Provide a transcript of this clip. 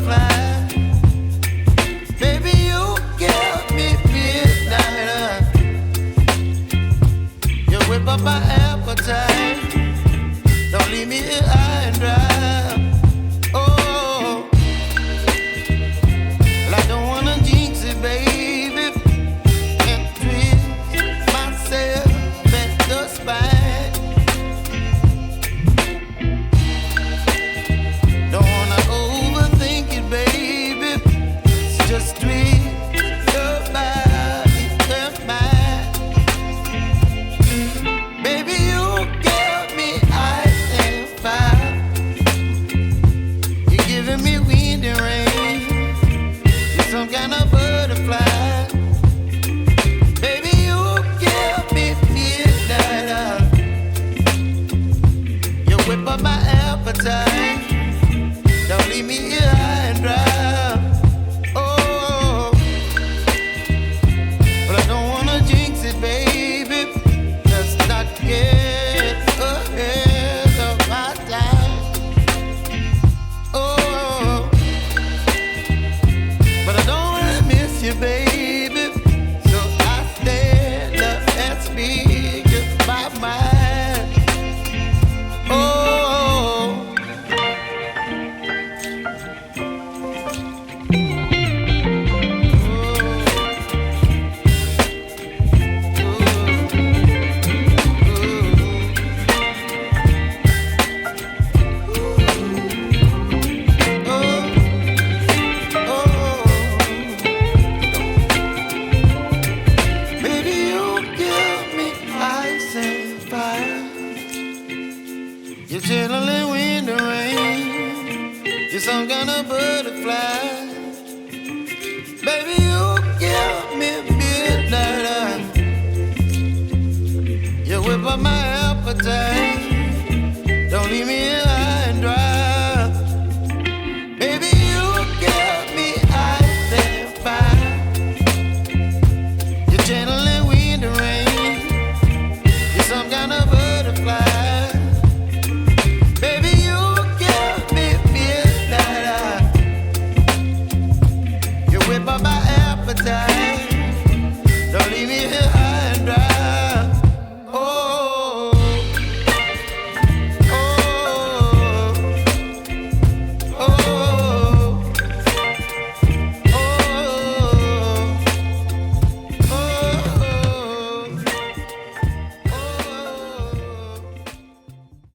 butterfly. Baby, you give me midnight. You whip up my appetite. Don't leave me here high and dry. Oh, well, I don't wanna jinx it, baby, and twist myself at the spine. Don't wanna overthink it, baby. It's just twist your body and mine. Baby, you give me ice and fire. You're giving me wind and rain. You're some kind of butterfly. Baby, you give me midnight. You whip up my appetite. Don't leave me here high and dry. Oh, but I don't wanna jinx it, baby. Let's not get ahead of my time. Oh, but I don't wanna miss you, baby. So I stand up and speak my mind. Oh. Baby, you give me ice and fire. You're chilling wind and rain. You're some kind of butterfly. Baby, you give me midnight. You whip up my appetite. Don't leave me here